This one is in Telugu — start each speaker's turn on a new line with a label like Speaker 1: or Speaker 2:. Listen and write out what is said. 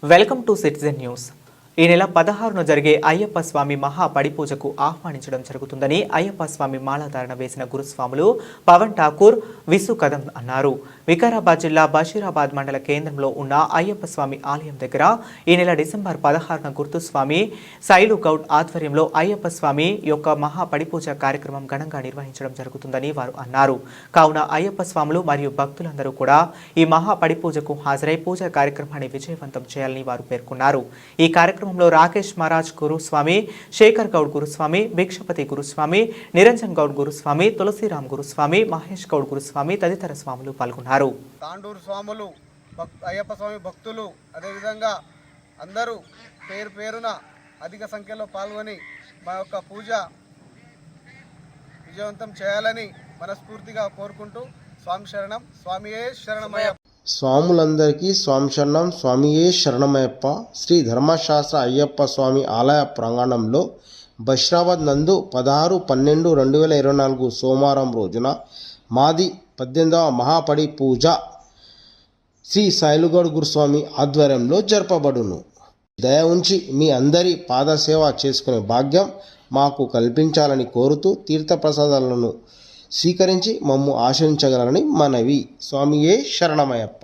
Speaker 1: Welcome to citizen news. ఈ నెల 16న జరిగే అయ్యప్ప స్వామి మహా పడిపూజకు ఆహ్వానించడం జరుగుతుందని అయ్యప్ప స్వామి మాలాధారణ వేసిన గురుస్వాములు పవన్ ఠాకూర్ విసు కదం అన్నారు. వికారాబాద్ జిల్లా బషీరాబాద్ మండల కేంద్రంలో ఉన్న అయ్యప్ప స్వామి ఆలయం దగ్గర ఈ నెల డిసెంబర్ 16న గుర్తుస్వామి శైలు గౌడ్ ఆధ్వర్యంలో అయ్యప్ప స్వామి యొక్క మహా పడిపూజ కార్యక్రమం ఘనంగా నిర్వహించడం జరుగుతుందని వారు అన్నారు. కావున అయ్యప్ప స్వాములు మరియు భక్తులందరూ కూడా ఈ మహా పడిపూజకు హాజరై పూజా కార్యక్రమాన్ని విజయవంతం చేయాలని వారు పేర్కొన్నారు. ఈ కార్యక్రమంలో రాకేష్ మహారాజ్ గురుస్వామి, శేఖర్ గౌడ్ గురుస్వామి, భిక్షపతి గురుస్వామి, నిరంజన్ గౌడ్ గురుస్వామి, తులసిరామ్ గురుస్వామి, మహేష్ గౌడ్ గురుస్వామి తదితర స్వాములు పాల్గొన్నారు.
Speaker 2: తాండూరు స్వాములు, అయ్యప్ప స్వామి భక్తులు, అదేవిధంగా అందరూ పేరు పేరున అధిక సంఖ్యలో పాల్గొని మా యొక్క పూజ విజయవంతం చేయాలని మనస్ఫూర్తిగా కోరుకుంటూ స్వామి శరణం, స్వామియే శరణమయ్యప్ప.
Speaker 3: స్వాములందరికీ స్వామి శరణం, స్వామియే శరణమయ్యప్ప. శ్రీ ధర్మశాస్త్ర అయ్యప్ప స్వామి ఆలయ ప్రాంగణంలో బషీరాబాద్ నందు 16/12/2024 సోమవారం రోజున మాది 18వ మహాపడి పూజ శ్రీ శైలుగౌడ్ గురుస్వామి ఆధ్వర్యంలో జరపబడును. దయ ఉంచి మీ అందరి పాదసేవ చేసుకునే భాగ్యం మాకు కల్పించాలని కోరుతూ తీర్థప్రసాదాలను స్వీకరించి మమ్ము ఆశీర్వదించగలరని మనవి. స్వామియే శరణమయ్యప్ప.